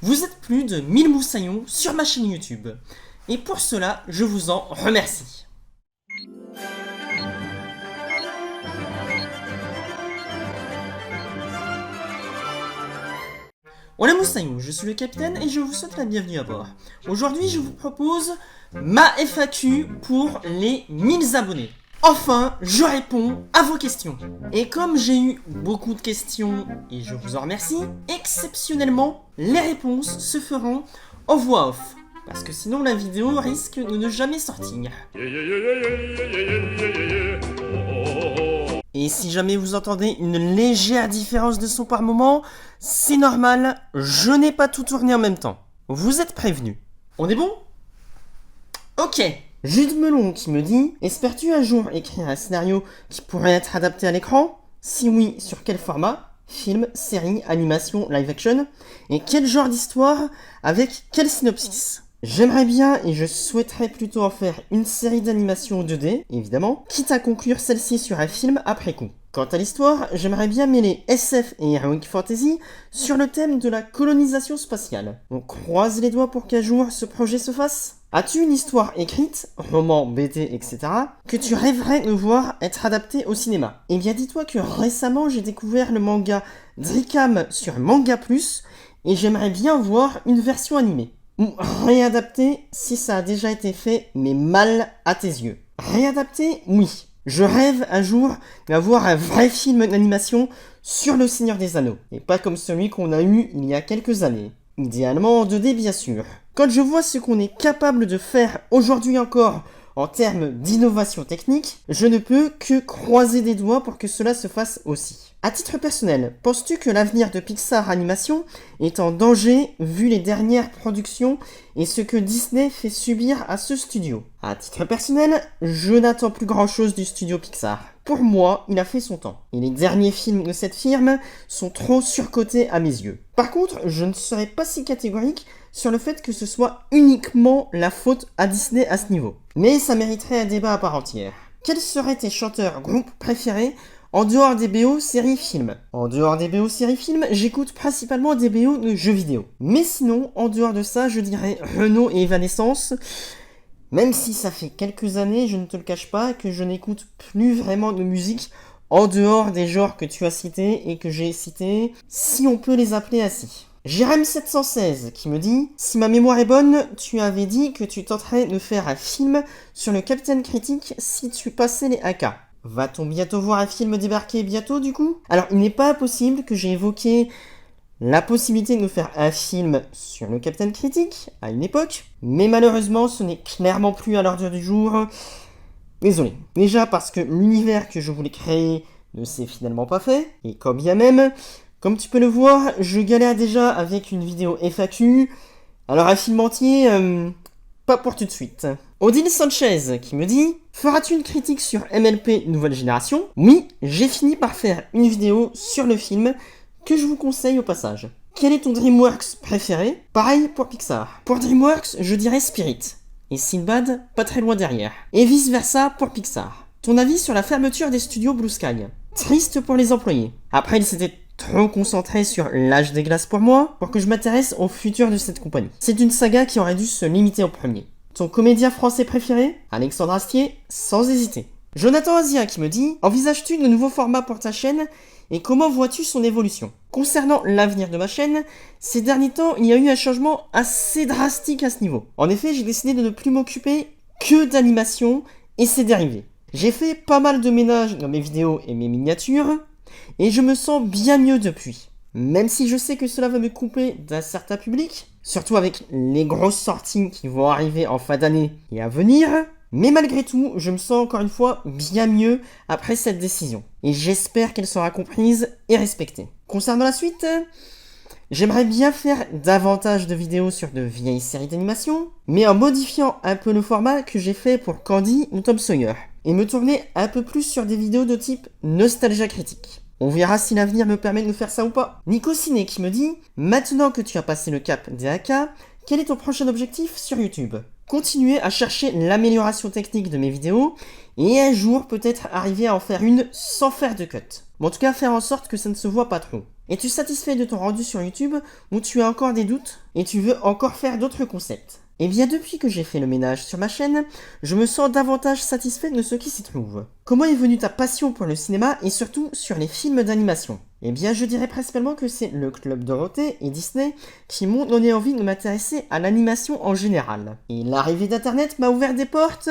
Vous êtes plus de 1000 moussaillons sur ma chaîne YouTube. Et pour cela, je vous en remercie. Hola moussaillons, je suis le capitaine et je vous souhaite la bienvenue à bord. Aujourd'hui, je vous propose ma FAQ pour les 1000 abonnés. Enfin, je réponds à vos questions. Et comme j'ai eu beaucoup de questions, et je vous en remercie, exceptionnellement, les réponses se feront en voix off. Parce que sinon la vidéo risque de ne jamais sortir. Et si jamais vous entendez une légère différence de son par moment, c'est normal, je n'ai pas tout tourné en même temps. Vous êtes prévenus. On est bon ? Ok. Jude Melon qui me dit « Espères-tu un jour écrire un scénario qui pourrait être adapté à l'écran ? Si oui, sur quel format ? Film, série, animation, live action ? Et quel genre d'histoire ? Avec quel synopsis ? J'aimerais bien et je souhaiterais plutôt en faire une série d'animation 2D, évidemment, quitte à conclure celle-ci sur un film après coup. Quant à l'histoire, j'aimerais bien mêler SF et Heroic Fantasy sur le thème de la colonisation spatiale. On croise les doigts pour qu'un jour ce projet se fasse ? As-tu une histoire écrite, roman, BD, etc., que tu rêverais de voir être adaptée au cinéma ? Eh bien dis-toi que récemment j'ai découvert le manga Drikam sur Manga Plus et j'aimerais bien voir une version animée. Ou réadaptée si ça a déjà été fait mais mal à tes yeux. Réadapté, oui. Je rêve un jour d'avoir un vrai film d'animation sur le Seigneur des Anneaux, et pas comme celui qu'on a eu il y a quelques années. Idéalement en 2D bien sûr. Quand je vois ce qu'on est capable de faire aujourd'hui encore en termes d'innovation technique, je ne peux que croiser des doigts pour que cela se fasse aussi. À titre personnel, penses-tu que l'avenir de Pixar Animation est en danger vu les dernières productions et ce que Disney fait subir à ce studio ? À titre personnel, je n'attends plus grand chose du studio Pixar. Pour moi, il a fait son temps. Et les derniers films de cette firme sont trop surcotés à mes yeux. Par contre, je ne serai pas si catégorique sur le fait que ce soit uniquement la faute à Disney à ce niveau. Mais ça mériterait un débat à part entière. Quels seraient tes chanteurs groupes préférés en dehors des BO séries films? En dehors des BO séries films, j'écoute principalement des BO de jeux vidéo. Mais sinon, en dehors de ça, je dirais Renaud et Evanescence. Même si ça fait quelques années, je ne te le cache pas, que je n'écoute plus vraiment de musique en dehors des genres que tu as cités et que j'ai cités, si on peut les appeler ainsi. Jérém716 qui me dit « Si ma mémoire est bonne, tu avais dit que tu tenterais de faire un film sur le Capitaine Critique si tu passais les AK. Va-t-on bientôt voir un film débarquer bientôt du coup ?» Alors il n'est pas impossible que j'ai évoqué la possibilité de faire un film sur le Capitaine Critique à une époque, mais malheureusement ce n'est clairement plus à l'ordre du jour. Désolé. Déjà parce que l'univers que je voulais créer ne s'est finalement pas fait, et quand bien même, comme tu peux le voir, je galère déjà avec une vidéo FAQ, alors un film entier, pas pour tout de suite. Odile Sanchez qui me dit « Feras-tu une critique sur MLP Nouvelle Génération ?» Oui, j'ai fini par faire une vidéo sur le film que je vous conseille au passage. Quel est ton DreamWorks préféré? Pareil pour Pixar. Pour DreamWorks, je dirais Spirit. Et Sinbad, pas très loin derrière. Et vice versa pour Pixar. Ton avis sur la fermeture des studios Blue Sky? Triste pour les employés. Après, il s'était trop concentré sur l'âge des glaces pour moi, pour que je m'intéresse au futur de cette compagnie. C'est une saga qui aurait dû se limiter au premier. Ton comédien français préféré? Alexandre Astier, sans hésiter. Jonathan Asia qui me dit « Envisages-tu de nouveaux formats pour ta chaîne et comment vois-tu son évolution ?» Concernant l'avenir de ma chaîne, ces derniers temps, il y a eu un changement assez drastique à ce niveau. En effet, j'ai décidé de ne plus m'occuper que d'animation et ses dérivés. J'ai fait pas mal de ménage dans mes vidéos et mes miniatures, et je me sens bien mieux depuis. Même si je sais que cela va me couper d'un certain public, surtout avec les grosses sorties qui vont arriver en fin d'année et à venir, mais malgré tout, je me sens encore une fois bien mieux après cette décision. Et j'espère qu'elle sera comprise et respectée. Concernant la suite, j'aimerais bien faire davantage de vidéos sur de vieilles séries d'animation, mais en modifiant un peu le format que j'ai fait pour Candy ou Tom Sawyer, et me tourner un peu plus sur des vidéos de type nostalgia critique. On verra si l'avenir me permet de faire ça ou pas. Nico Ciné qui me dit « Maintenant que tu as passé le cap des AK, quel est ton prochain objectif sur YouTube ? continuer à chercher l'amélioration technique de mes vidéos et un jour peut-être arriver à en faire une sans faire de cut. Mais en tout cas faire en sorte que ça ne se voit pas trop. Es-tu satisfait de ton rendu sur YouTube ou tu as encore des doutes et tu veux encore faire d'autres concepts? Eh bien depuis que j'ai fait le ménage sur ma chaîne, je me sens davantage satisfait de ce qui s'y trouve. Comment est venue ta passion pour le cinéma et surtout sur les films d'animation? Eh bien je dirais principalement que c'est le Club Dorothée et Disney qui m'ont donné envie de m'intéresser à l'animation en général. Et l'arrivée d'internet m'a ouvert des portes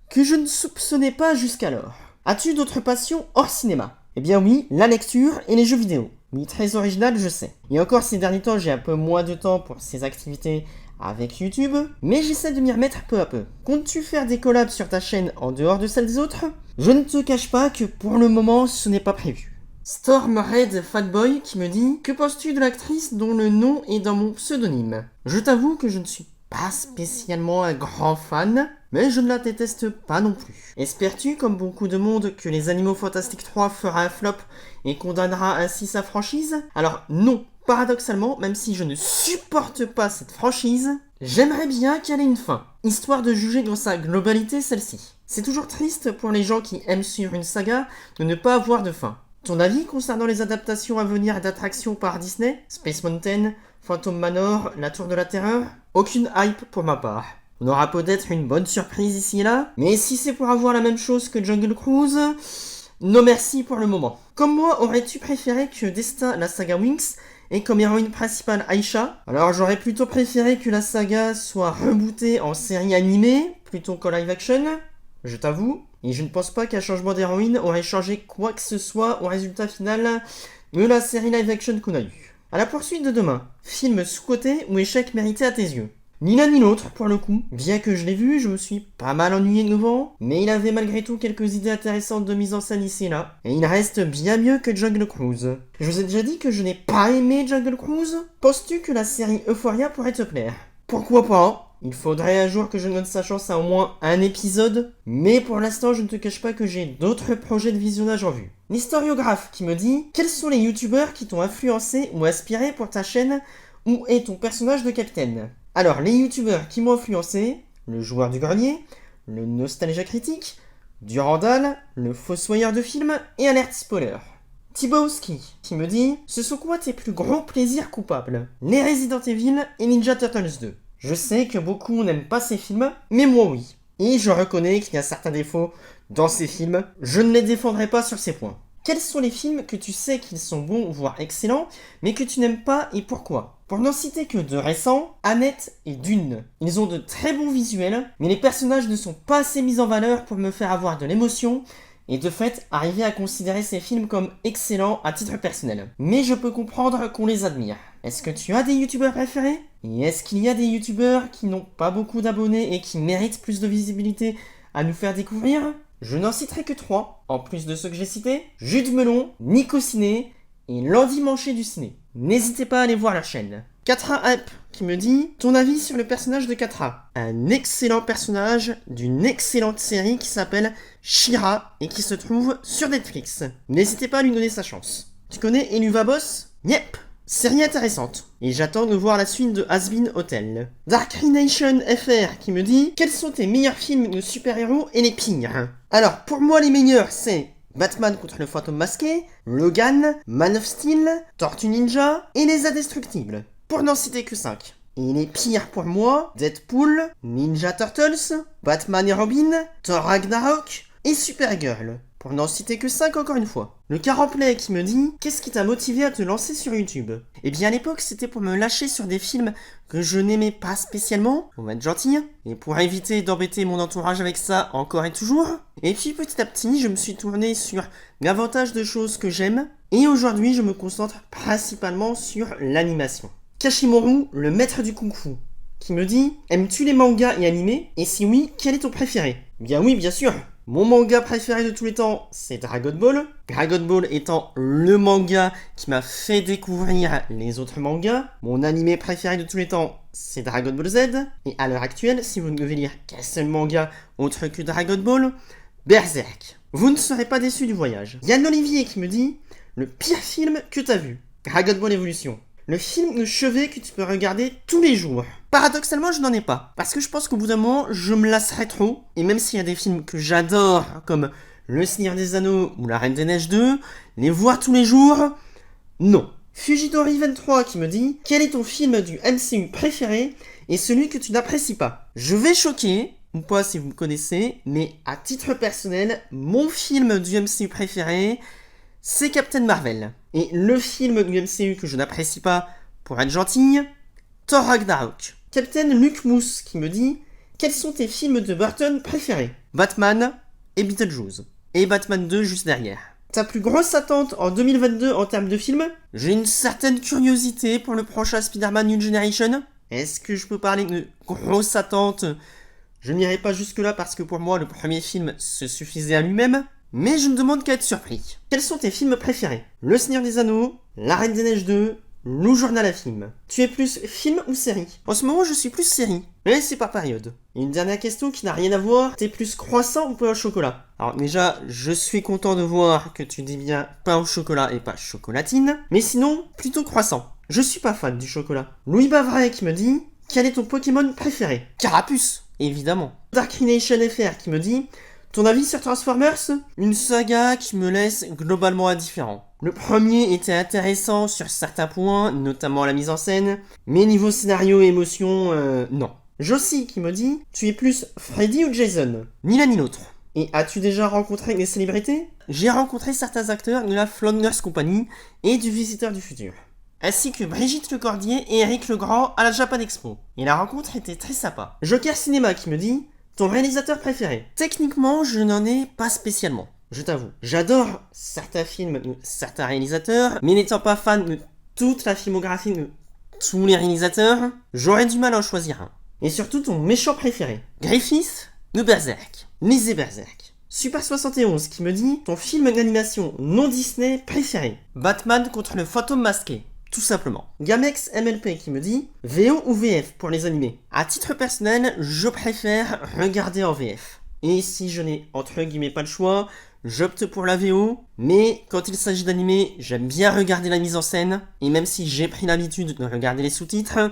que je ne soupçonnais pas jusqu'alors. As-tu d'autres passions hors cinéma? Eh bien oui, la lecture et les jeux vidéo. Oui, très original, je sais. Et encore ces derniers temps, j'ai un peu moins de temps pour ces activités avec YouTube, mais j'essaie de m'y remettre peu à peu. Comptes-tu faire des collabs sur ta chaîne en dehors de celles des autres? Je ne te cache pas que pour le moment, ce n'est pas prévu. Storm Red Fatboy qui me dit: que penses-tu de l'actrice dont le nom est dans mon pseudonyme? Je t'avoue que je ne suis pas spécialement un grand fan, mais je ne la déteste pas non plus. Espères-tu, comme beaucoup de monde, que les Animaux Fantastiques 3 fera un flop et condamnera ainsi sa franchise? Alors non, paradoxalement, même si je ne supporte pas cette franchise, j'aimerais bien qu'elle ait une fin, histoire de juger dans sa globalité celle-ci. C'est toujours triste pour les gens qui aiment suivre une saga de ne pas avoir de fin. Ton avis concernant les adaptations à venir d'attractions par Disney? Space Mountain, Phantom Manor, La Tour de la Terreur? Aucune hype pour ma part. On aura peut-être une bonne surprise ici et là, mais si c'est pour avoir la même chose que Jungle Cruise, non merci pour le moment. Comme moi, aurais-tu préféré que Destin, la saga Winx, ait comme héroïne principale Aisha? Alors j'aurais plutôt préféré que la saga soit rebootée en série animée, plutôt qu'en live action, je t'avoue. Et je ne pense pas qu'un changement d'héroïne aurait changé quoi que ce soit au résultat final de la série live action qu'on a eue. À la poursuite de demain, film sous-coté ou échec mérité à tes yeux? Ni l'un ni l'autre pour le coup. Bien que je l'ai vu, je me suis pas mal ennuyé devant, mais il avait malgré tout quelques idées intéressantes de mise en scène ici et là, et il reste bien mieux que Jungle Cruise. Je vous ai déjà dit que je n'ai pas aimé Jungle Cruise? Penses-tu que la série Euphoria pourrait te plaire? Pourquoi pas? Il faudrait un jour que je donne sa chance à au moins un épisode, mais pour l'instant je ne te cache pas que j'ai d'autres projets de visionnage en vue. L'historiographe qui me dit: quels sont les youtubeurs qui t'ont influencé ou inspiré pour ta chaîne? Où est ton personnage de capitaine? Alors les youtubeurs qui m'ont influencé: le joueur du grenier, le nostalgia critique, Durandal, le fossoyeur de film et alerte spoiler. Tibowski qui me dit: ce sont quoi tes plus gros plaisirs coupables? Les Resident Evil et Ninja Turtles 2. Je sais que beaucoup n'aiment pas ces films, mais moi oui. Et je reconnais qu'il y a certains défauts dans ces films, je ne les défendrai pas sur ces points. Quels sont les films que tu sais qu'ils sont bons, voire excellents, mais que tu n'aimes pas et pourquoi? Pour n'en citer que deux récents, Annette et Dune. Ils ont de très bons visuels, mais les personnages ne sont pas assez mis en valeur pour me faire avoir de l'émotion, et de fait arriver à considérer ces films comme excellents à titre personnel. Mais je peux comprendre qu'on les admire. Est-ce que tu as des youtubeurs préférés? Et est-ce qu'il y a des youtubeurs qui n'ont pas beaucoup d'abonnés et qui méritent plus de visibilité à nous faire découvrir? Je n'en citerai que 3, en plus de ceux que j'ai cités: Jude Melon, Nico Ciné et Landy Manché du Ciné. N'hésitez pas à aller voir la chaîne. Katra Hype qui me dit: ton avis sur le personnage de Katra? Un excellent personnage d'une excellente série qui s'appelle She-Ra et qui se trouve sur Netflix. N'hésitez pas à lui donner sa chance. Tu connais Eluva Boss? Yep, série intéressante. Et j'attends de voir la suite de Has-Been Hotel. Dark Nation FR qui me dit: quels sont tes meilleurs films de super-héros et les pires? Alors pour moi les meilleurs c'est Batman contre le fantôme masqué, Logan, Man of Steel, Tortue Ninja et Les Indestructibles. Pour n'en citer que 5. Et les pires pour moi: Deadpool, Ninja Turtles, Batman et Robin, Thor Ragnarok et Supergirl. Pour n'en citer que 5 encore une fois. Le Caramplay qui me dit: qu'est-ce qui t'a motivé à te lancer sur YouTube? Eh bien à l'époque c'était pour me lâcher sur des films que je n'aimais pas spécialement, on va être gentil, et pour éviter d'embêter mon entourage avec ça encore et toujours. Et puis petit à petit je me suis tourné sur davantage de choses que j'aime, et aujourd'hui je me concentre principalement sur l'animation. Kashimoru, le maître du kung-fu, qui me dit: aimes-tu les mangas et animés? Et si oui, quel est ton préféré? Bien oui, bien sûr. Mon manga préféré de tous les temps, c'est Dragon Ball. Dragon Ball étant le manga qui m'a fait découvrir les autres mangas. Mon animé préféré de tous les temps, c'est Dragon Ball Z. Et à l'heure actuelle, si vous ne devez lire qu'un seul manga autre que Dragon Ball, Berserk. Vous ne serez pas déçus du voyage. Yann Olivier qui me dit: le pire film que t'as vu? Dragon Ball Evolution. le film de chevet que tu peux regarder tous les jours. Paradoxalement, je n'en ai pas. Parce que je pense qu'au bout d'un moment, je me lasserai trop. Et même s'il y a des films que j'adore, comme Le Seigneur des Anneaux ou La Reine des Neiges 2, les voir tous les jours, non. Fujidori23 qui me dit « Quel est ton film du MCU préféré et celui que tu n'apprécies pas ?» Je vais choquer, ou pas si vous me connaissez, mais à titre personnel, mon film du MCU préféré, c'est Captain Marvel. Et le film du MCU que je n'apprécie pas, pour être gentille, Thor Ragnarok. Captain Luke Mousse qui me dit « Quels sont tes films de Burton préférés ?» Batman et Beetlejuice. Et Batman 2 juste derrière. Ta plus grosse attente en 2022 en termes de films? J'ai une certaine curiosité pour le prochain Spider-Man New Generation. Est-ce que je peux parler de grosse attente? Je n'irai pas jusque-là parce que pour moi, le premier film se suffisait à lui-même. Mais je ne demande qu'à être surpris. Quels sont tes films préférés? Le Seigneur des Anneaux, La Reine des Neiges 2, Lou Journal à film. Tu es plus film ou série? En ce moment, je suis plus série. Mais c'est par période. Et une dernière question qui n'a rien à voir. T'es plus croissant ou pain au chocolat? Alors déjà, je suis content de voir que tu dis bien pain au chocolat et pas chocolatine. Mais sinon, plutôt croissant. Je suis pas fan du chocolat. Louis Bavray qui me dit « Quel est ton Pokémon préféré ?» Carapuce, évidemment. Dark Nation FR qui me dit « Ton avis sur Transformers ?» Une saga qui me laisse globalement indifférent. Le premier était intéressant sur certains points, notamment la mise en scène, mais niveau scénario et émotion, non. Josie qui me dit « Tu es plus Freddy ou Jason ?» Ni l'un ni l'autre. Et as-tu déjà rencontré des célébrités? J'ai rencontré certains acteurs de la Flanders Company et du Visiteur du Futur. Ainsi que Brigitte Lecordier et Eric Legrand à la Japan Expo. Et la rencontre était très sympa. Joker Cinéma qui me dit « Ton réalisateur préféré ?» Techniquement, je n'en ai pas spécialement. Je t'avoue, j'adore certains films de certains réalisateurs, mais n'étant pas fan de toute la filmographie de tous les réalisateurs, j'aurais du mal à en choisir un. Et surtout ton méchant préféré. Griffith ou Berserk? Lisez Berserk. Super 71 qui me dit ton film d'animation non Disney préféré. Batman contre le fantôme masqué. Tout simplement. Gamex MLP qui me dit VO ou VF pour les animés. À titre personnel, je préfère regarder en VF. Et si je n'ai entre guillemets pas le choix, j'opte pour la VO, mais quand il s'agit d'animé, j'aime bien regarder la mise en scène, et même si j'ai pris l'habitude de regarder les sous-titres,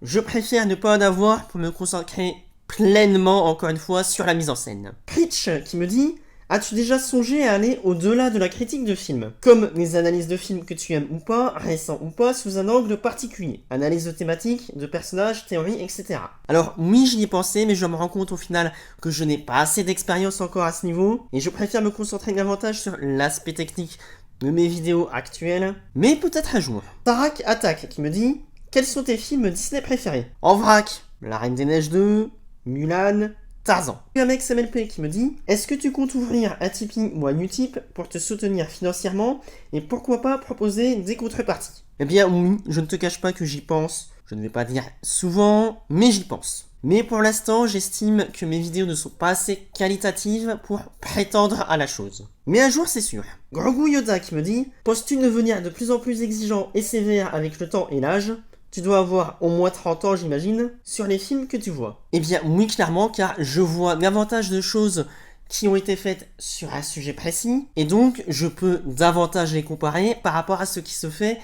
je préfère ne pas en avoir pour me concentrer pleinement, encore une fois, sur la mise en scène. Preach qui me dit « As-tu déjà songé à aller au-delà de la critique de films? Comme les analyses de films que tu aimes ou pas, récents ou pas, sous un angle particulier. Analyse de thématiques, de personnages, théories, etc. » Alors oui, j'y ai pensé, mais je me rends compte au final que je n'ai pas assez d'expérience encore à ce niveau, et je préfère me concentrer davantage sur l'aspect technique de mes vidéos actuelles, mais peut-être un jour. Tarak Attack qui me dit « Quels sont tes films Disney préférés? » En vrac, La Reine des Neiges 2, Mulan, Tarzan. Un mec MLP qui me dit « Est-ce que tu comptes ouvrir un Tipeee ou un Utip pour te soutenir financièrement et pourquoi pas proposer des contreparties ?» Eh bien oui, je ne te cache pas que j'y pense. Je ne vais pas dire souvent, mais j'y pense. Mais pour l'instant, j'estime que mes vidéos ne sont pas assez qualitatives pour prétendre à la chose. Mais un jour, c'est sûr. Grogu Yoda qui me dit « Penses-tu devenir de plus en plus exigeant et sévère avec le temps et l'âge ? Tu dois avoir au moins 30 ans, j'imagine, sur les films que tu vois. » Eh bien oui, clairement, car je vois davantage de choses qui ont été faites sur un sujet précis, et donc je peux davantage les comparer par rapport à ce qui se fait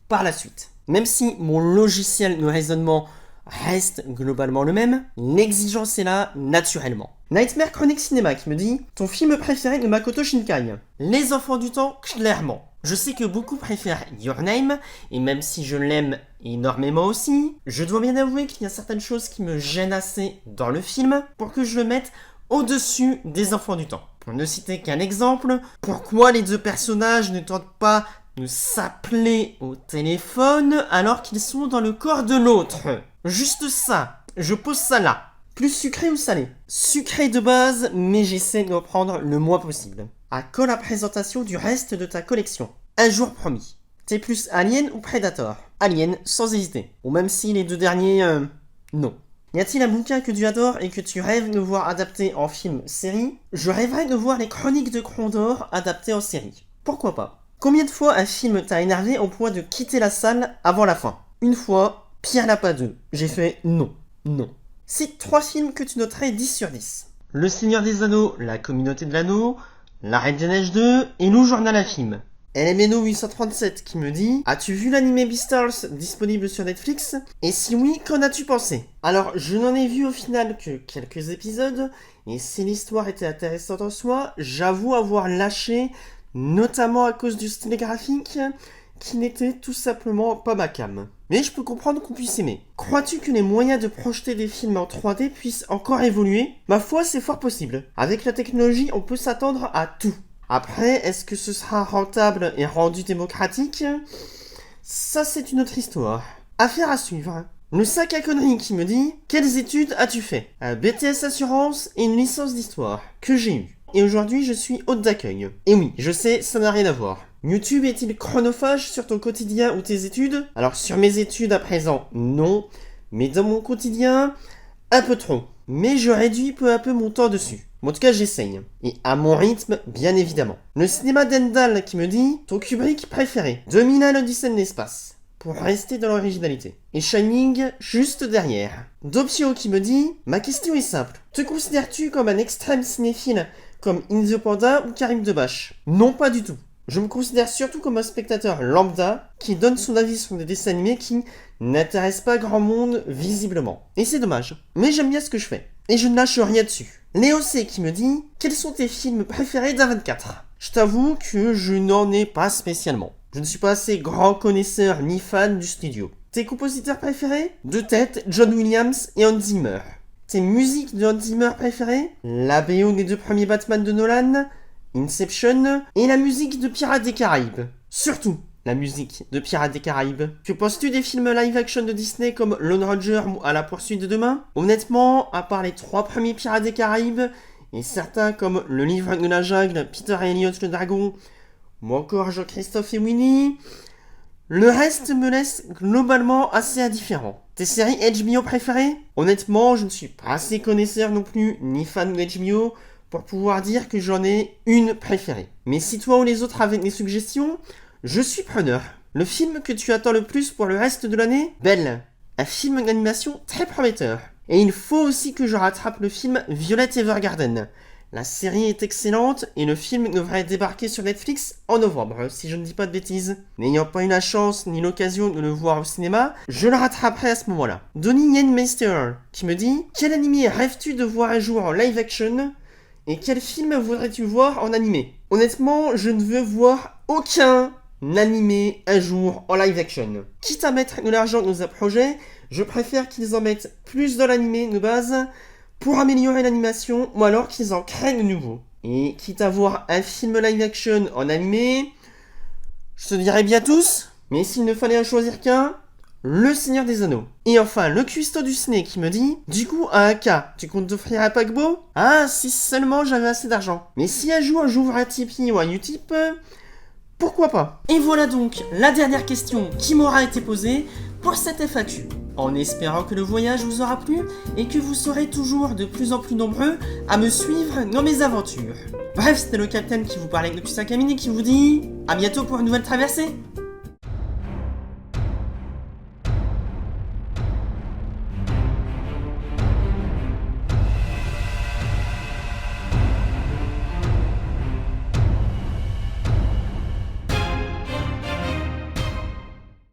par la suite. Même si mon logiciel de raisonnement reste globalement le même, l'exigence est là naturellement. Nightmare Chronic Cinéma qui me dit « Ton film préféré de Makoto Shinkai ?» Les Enfants du Temps, clairement. Je sais que beaucoup préfèrent Your Name, et même si je l'aime énormément aussi, je dois bien avouer qu'il y a certaines choses qui me gênent assez dans le film pour que je le mette au-dessus des Enfants du Temps. Pour ne citer qu'un exemple, pourquoi les deux personnages ne tentent pas de s'appeler au téléphone alors qu'ils sont dans le corps de l'autre? Juste ça, je pose ça là. Plus sucré ou salé? Sucré de base, mais j'essaie de reprendre le moins possible. À quand la présentation du reste de ta collection? Un jour promis. T'es plus Alien ou Predator? Alien, sans hésiter. Ou même si les deux derniers, non. Y a-t-il un bouquin que tu adores et que tu rêves de voir adapté en film-série? Je rêverais de voir les Chroniques de Crondor adaptées en série. Pourquoi pas? Combien de fois un film t'a énervé au point de quitter la salle avant la fin? Une fois, Pierre Lapin 2. J'ai fait non, non. Cite 3 films que tu noterais 10 sur 10. Le Seigneur des Anneaux, La Communauté de l'Anneau, La Reine des Neiges 2 et Lou Journal à film. LMNO837 qui me dit: as-tu vu l'anime Beastars disponible sur Netflix? Et si oui, qu'en as-tu pensé? Alors, je n'en ai vu au final que quelques épisodes, et si l'histoire était intéressante en soi, j'avoue avoir lâché, notamment à cause du style graphique, qui n'était tout simplement pas ma came. Mais je peux comprendre qu'on puisse aimer. Crois-tu que les moyens de projeter des films en 3D puissent encore évoluer? Ma foi, c'est fort possible. Avec la technologie, on peut s'attendre à tout. Après, est-ce que ce sera rentable et rendu démocratique? Ça, c'est une autre histoire. Affaire à suivre. Le sac à conneries qui me dit: quelles études as-tu fait? Un BTS assurance et une licence d'histoire, que j'ai eu. Et aujourd'hui, je suis hôte d'accueil. Et oui, je sais, ça n'a rien à voir. YouTube est-il chronophage sur ton quotidien ou tes études? Alors sur mes études à présent, non. Mais dans mon quotidien, un peu trop. Mais je réduis peu à peu mon temps dessus. En tout cas, j'essaye. Et à mon rythme, bien évidemment. Le cinéma d'Endal qui me dit: ton Kubrick préféré, 2001 l'Odyssée de l'espace. Pour rester dans l'originalité. Et Shining juste derrière. Dopsio qui me dit: ma question est simple. Te considères-tu comme un extrême cinéphile comme Inzo Panda ou Karim Debache? Non, pas du tout. Je me considère surtout comme un spectateur lambda qui donne son avis sur des dessins animés qui n'intéressent pas grand monde visiblement. Et c'est dommage. Mais j'aime bien ce que je fais. Et je ne lâche rien dessus. Léo C qui me dit: quels sont tes films préférés d'A24? Je t'avoue que je n'en ai pas spécialement. Je ne suis pas assez grand connaisseur ni fan du studio. Tes compositeurs préférés? De tête, John Williams et Hans Zimmer. Tes musiques de Hans Zimmer préférées? La BO des 2 premiers Batman de Nolan, Inception et la musique de Pirates des Caraïbes. Surtout la musique de Pirates des Caraïbes. Que penses-tu des films live-action de Disney comme Lone Ranger ou À la poursuite de demain? Honnêtement, à part les 3 premiers Pirates des Caraïbes, et certains comme Le Livre de la Jungle, Peter et Elliot le Dragon, ou encore Jean-Christophe et Winnie, le reste me laisse globalement assez indifférent. Tes séries HBO préférées? Honnêtement, je ne suis pas assez connaisseur non plus, ni fan de HBO, pour pouvoir dire que j'en ai une préférée. Mais si toi ou les autres avez des suggestions, je suis preneur. Le film que tu attends le plus pour le reste de l'année? Belle. Un film d'animation très prometteur. Et il faut aussi que je rattrape le film Violet Evergarden. La série est excellente et le film devrait débarquer sur Netflix en novembre, si je ne dis pas de bêtises. N'ayant pas eu la chance ni l'occasion de le voir au cinéma, je le rattraperai à ce moment-là. Donnie Yenmeister qui me dit: quel animé rêves-tu de voir un jour en live action? Et quel film voudrais-tu voir en animé? Honnêtement, je ne veux voir aucun animé un jour en live action. Quitte à mettre de l'argent dans un projet, je préfère qu'ils en mettent plus dans l'animé de base pour améliorer l'animation, ou alors qu'ils en créent de nouveau. Et quitte à voir un film live action en animé, je te dirais bien tous, mais s'il ne fallait en choisir qu'un, Le Seigneur des Anneaux. Et enfin, le cuistot du ciné qui me dit: du coup, à un cas, tu comptes t'offrir un paquebot? Ah, si seulement j'avais assez d'argent. Mais si un jour j'ouvre un Tipeee ou un Utip, pourquoi pas? Et voilà donc la dernière question qui m'aura été posée pour cette FAQ. En espérant que le voyage vous aura plu et que vous serez toujours de plus en plus nombreux à me suivre dans mes aventures. Bref, c'était le Capitaine qui vous parlait depuis 5 minutes et qui vous dit à bientôt pour une nouvelle traversée.